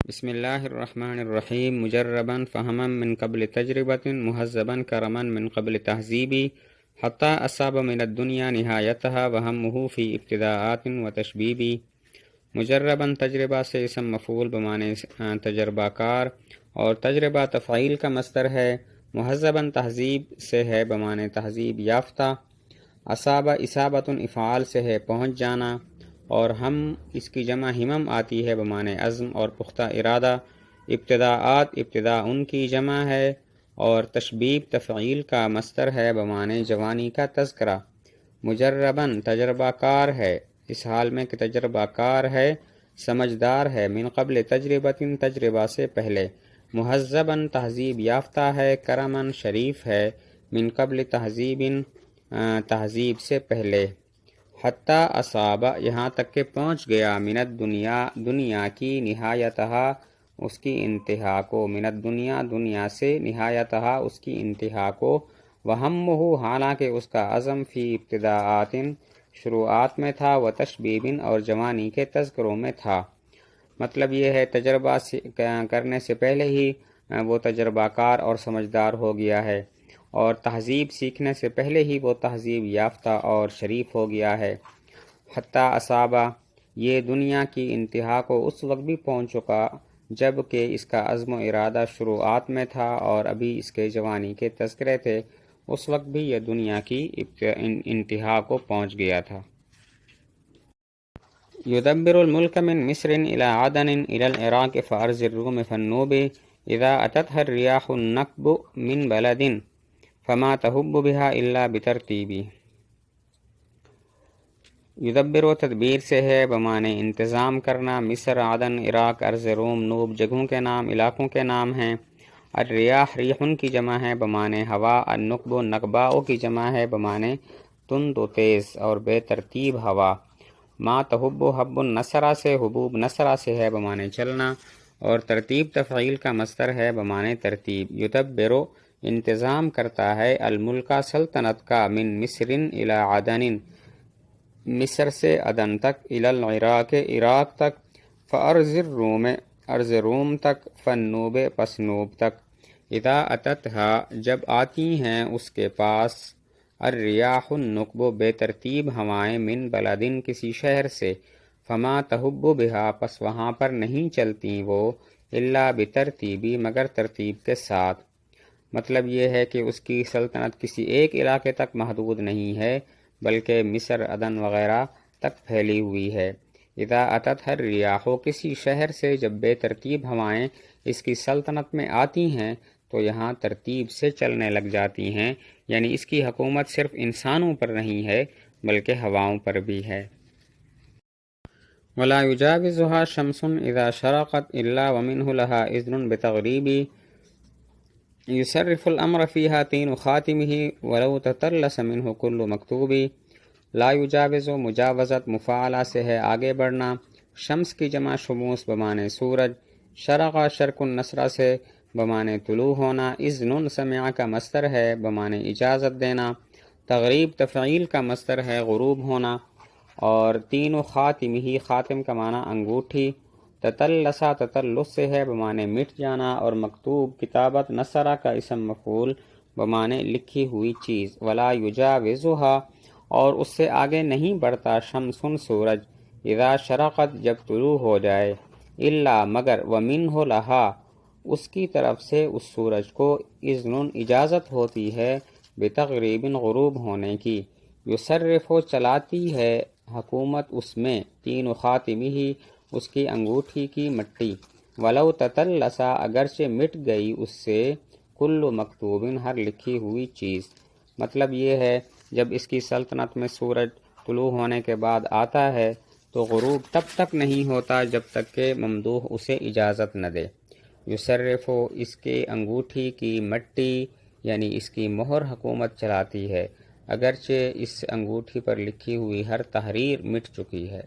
بسم اللہ الرحمن الرحیم مجربا فہما من قبل تجربۃ مہذبا کرما من قبل تہذیبی حتی اصاب من الدنیا نہایتها وہمہ فی ابتداءات و تشبیبی۔ مجربا تجربہ سے اسم مفعول بمعنی تجربہ کار اور تجربہ تفعیل کا مصدر ہے۔ مہذبا تہذیب سے ہے بمعنی تہذیب یافتہ۔ اصاب اصابۃ افعال سے ہے پہنچ جانا، اور ہم اس کی جمع ہمم آتی ہے بمعنی عزم اور پختہ ارادہ۔ ابتداءات ابتدا ان کی جمع ہے، اور تشبیب تفعیل کا مصدر ہے بمعنی جوانی کا تذکرہ۔ مجرباً تجربہ کار ہے، اس حال میں کہ تجربہ کار ہے، سمجھدار ہے، من قبل تجربۃ تجربہ سے پہلے، مہذباً تہذیب یافتہ ہے، کرماً شریف ہے، من قبل تہذیب تہذیب سے پہلے۔ حتی اصاب یہاں تک کہ پہنچ گیا، من الدنیا دنیا کی، نہایتہا اس کی انتہا کو، من الدنیا دنیا سے، نہایتہا اس کی انتہا کو، وہمہ حالانکہ اس کا عزم، فی ابتداءات شروعات میں تھا، و تشبیب اور جوانی کے تذکروں میں تھا۔ مطلب یہ ہے تجربہ کرنے سے پہلے ہی وہ تجربہ کار اور سمجھدار ہو گیا ہے، اور تہذیب سیکھنے سے پہلے ہی وہ تہذیب یافتہ اور شریف ہو گیا ہے۔ حتی اصابہ یہ دنیا کی انتہا کو اس وقت بھی پہنچ چکا جب کہ اس کا عزم و ارادہ شروعات میں تھا اور ابھی اس کے جوانی کے تذکرے تھے، اس وقت بھی یہ دنیا کی انتہا کو پہنچ گیا تھا۔ یدبر الملک من مصر الى عدن الى العراق فارض الروم فالنوب اذا اتتها الریاح النقب من بلد فما تہب بها الا بترتیب۔ یدبر و تدبیر سے ہے بمعنی انتظام کرنا، مصر، عدن، عراق، ارض روم، نوب جگہوں کے نام، علاقوں کے نام ہیں۔ الریاح ریحن کی جمع ہے بمعنی ہوا، النقب نقباؤ کی جمع ہے بمعنی تند و تیز اور بے ترتیب ہوا۔ ما تحب حب النصرہ سے، حبوب نصرہ سے ہے بمعنی چلنا، اور ترتیب تفعیل کا مصدر ہے بمعنی ترتیب۔ یدبرو انتظام کرتا ہے، الملکہ سلطنت کا، من مصر الی عدن مصر سے عدن تک، الی العراق عراق تک، فارض الروم ارض روم تک، فالنوب پس نوب تک۔ اذا اتتھا جب آتی ہیں اس کے پاس، الریاح النقب بے ترتیب ہوائیں، من بلدن کسی شہر سے، فما تحب بہا پس وہاں پر نہیں چلتی وہ، الا بترتیبی مگر ترتیب کے ساتھ۔ مطلب یہ ہے کہ اس کی سلطنت کسی ایک علاقے تک محدود نہیں ہے، بلکہ مصر، عدن وغیرہ تک پھیلی ہوئی ہے۔ اذا اتت الریاح کسی شہر سے جب بے ترتیب ہوائیں اس کی سلطنت میں آتی ہیں تو یہاں ترتیب سے چلنے لگ جاتی ہیں، یعنی اس کی حکومت صرف انسانوں پر نہیں ہے بلکہ ہواؤں پر بھی ہے۔ ولا یجاوزها شمس اذا شرقت الا ومنه لها اذن بتغریب یصرف الامر فيها تین خاتمه ولو تتلس منه كل مکتوب۔ لا یجاوز مجاوزت مفاعلہ سے ہے آگے بڑھنا، شمس کی جمع شموس بمعنی سورج، شرق شرق النصرہ سے بمعنی طلوع ہونا، اذن سمع کا مصدر ہے بمعنی اجازت دینا، تغریب تفعیل کا مصدر ہے غروب ہونا، اور تین خاتم ہی خاتم کا معنی انگوٹھی، تتلسا تتلس سے ہے بمعنی مٹ جانا، اور مکتوب کتابت، نصرہ کا اسم مفعول بمعنی لکھی ہوئی چیز۔ ولا یجاوزها اور اس سے آگے نہیں بڑھتا، شمسن سورج، اذا شرقت جب طلوع ہو جائے، الا مگر، ومنہ لہا اس کی طرف سے اس سورج کو، اذن اجازت ہوتی ہے، بتغریب غروب ہونے کی، یصرف چلاتی ہے حکومت اس میں، تین خاتمی ہی اس کی انگوٹھی کی مٹی، ولو تتلسا اگرچہ مٹ گئی اس سے، کل مکتوب ہر لکھی ہوئی چیز۔ مطلب یہ ہے جب اس کی سلطنت میں سورج طلوع ہونے کے بعد آتا ہے تو غروب تب تک نہیں ہوتا جب تک کہ ممدوح اسے اجازت نہ دے۔ یصرف اس کے انگوٹھی کی مٹی یعنی اس کی مہر حکومت چلاتی ہے، اگرچہ اس انگوٹھی پر لکھی ہوئی ہر تحریر مٹ چکی ہے۔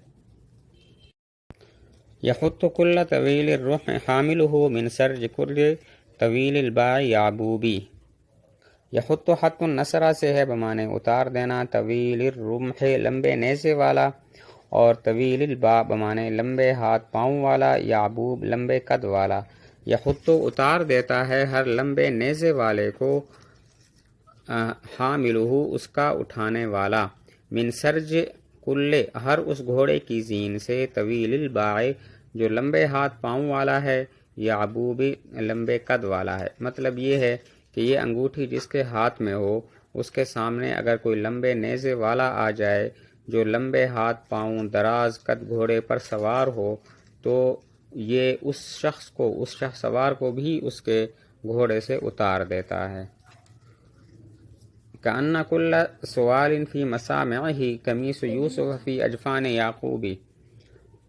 یحط کل طویل الرمح حاملہ من سرج کل طویل الباع یعبوبی۔ یحط حط النصرہ سے ہے بمعنی اتار دینا، طویل الرمح لمبے نیزے والا، اور طویل الباء بمانے لمبے ہاتھ پاؤں والا، یعبوب لمبے قد والا، یخطو اتار دیتا ہے ہر لمبے نیزے والے کو، حاملہ اس کا اٹھانے والا، من سرج کل ہر اس گھوڑے کی زین سے، طویل الباء جو لمبے ہاتھ پاؤں والا ہے، یعبوب لمبے قد والا ہے۔ مطلب یہ ہے کہ یہ انگوٹھی جس کے ہاتھ میں ہو، اس کے سامنے اگر کوئی لمبے نیزے والا آ جائے جو لمبے ہاتھ پاؤں دراز قد گھوڑے پر سوار ہو، تو یہ اس شخص سوار کو بھی اس کے گھوڑے سے اتار دیتا ہے۔ کأن کل سوال فی مسامعہ قمیص یوسف فی اجفان یعقوب۔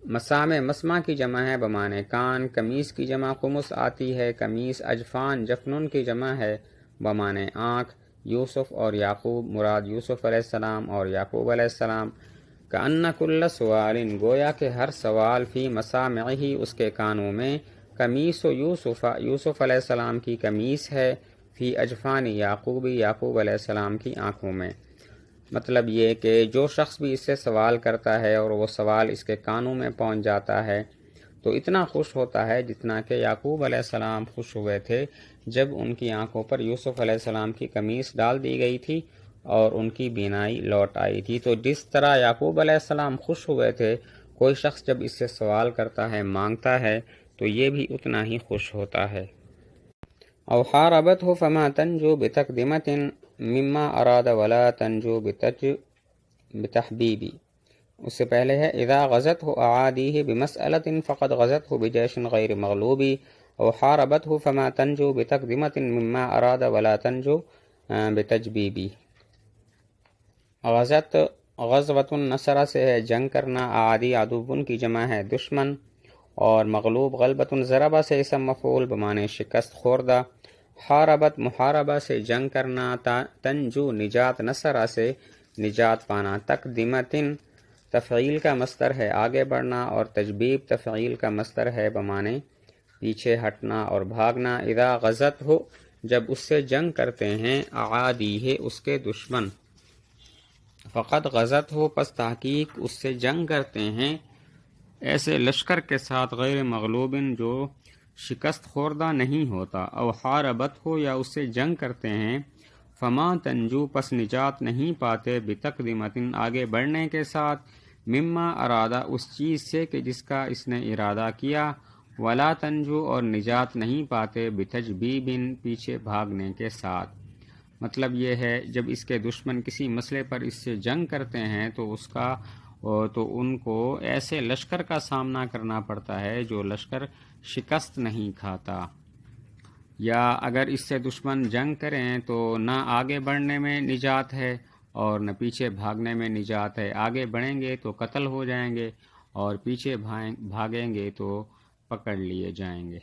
مسامع مسمع کی جمع ہے بمانے کان، قمیص کی جمع قمص آتی ہے، قمیص اجفان جفنن کی جمع ہے بمانے آنکھ، یوسف اور یعقوب مراد یوسف علیہ السلام اور یعقوب علیہ السلام۔ کأن کل سوال گویا کہ ہر سوال فی مسامعہ اس کے کانوں میں، قمیص یوسف علیہ السلام کی قمیص ہے، فی اجفان یعقوب یعقوب علیہ السلام کی آنکھوں میں۔ مطلب یہ کہ جو شخص بھی اس سے سوال کرتا ہے اور وہ سوال اس کے کانوں میں پہنچ جاتا ہے تو اتنا خوش ہوتا ہے جتنا کہ یعقوب علیہ السلام خوش ہوئے تھے جب ان کی آنکھوں پر یوسف علیہ السلام کی قمیص ڈال دی گئی تھی اور ان کی بینائی لوٹ آئی تھی۔ تو جس طرح یعقوب علیہ السلام خوش ہوئے تھے، کوئی شخص جب اس سے سوال کرتا ہے، مانگتا ہے، تو یہ بھی اتنا ہی خوش ہوتا ہے۔ او حاربته فما تنجو بتقدمة مما اراد ولا تنجو بتحبیبی۔ اس سے پہلے ہے اذا غزته اعادیہ بمسألة فقد غزته بجیش غیر مغلوبی، او حاربته فما تنجو بتقدمة مما اراد ولا تنجو بتجبیبی۔ غزت غزوۃ النصر سے ہے جنگ کرنا، اعادی عدوبن کی جمع ہے دشمن، اور مغلوب غلبۃ ضربہ سے اسم مفعول بمانے شکست خوردہ، حاربت محاربہ سے جنگ کرنا، تنجو نجات نصرہ سے نجات پانا، تقدمتن تفعیل کا مصدر ہے آگے بڑھنا، اور تجبیب تفعیل کا مصدر ہے بمانے پیچھے ہٹنا اور بھاگنا۔ اذا غزت ہو جب اس سے جنگ کرتے ہیں، اعادی ہے اس کے دشمن، فقط غزت ہو پس تحقیق اس سے جنگ کرتے ہیں ایسے لشکر کے ساتھ، غیر مغلوبن جو شکست خوردہ نہیں ہوتا، او حاربت ہو یا اس سے جنگ کرتے ہیں، فما تنجو پس نجات نہیں پاتے، بتقدمتن آگے بڑھنے کے ساتھ، مما ارادہ اس چیز سے کہ جس کا اس نے ارادہ کیا، ولا تنجو اور نجات نہیں پاتے، بتجبیبن پیچھے بھاگنے کے ساتھ۔ مطلب یہ ہے جب اس کے دشمن کسی مسئلے پر اس سے جنگ کرتے ہیں تو ان کو ایسے لشکر کا سامنا کرنا پڑتا ہے جو لشکر شکست نہیں کھاتا، یا اگر اس سے دشمن جنگ کریں تو نہ آگے بڑھنے میں نجات ہے اور نہ پیچھے بھاگنے میں نجات ہے۔ آگے بڑھیں گے تو قتل ہو جائیں گے اور پیچھے بھاگیں گے تو پکڑ لیے جائیں گے۔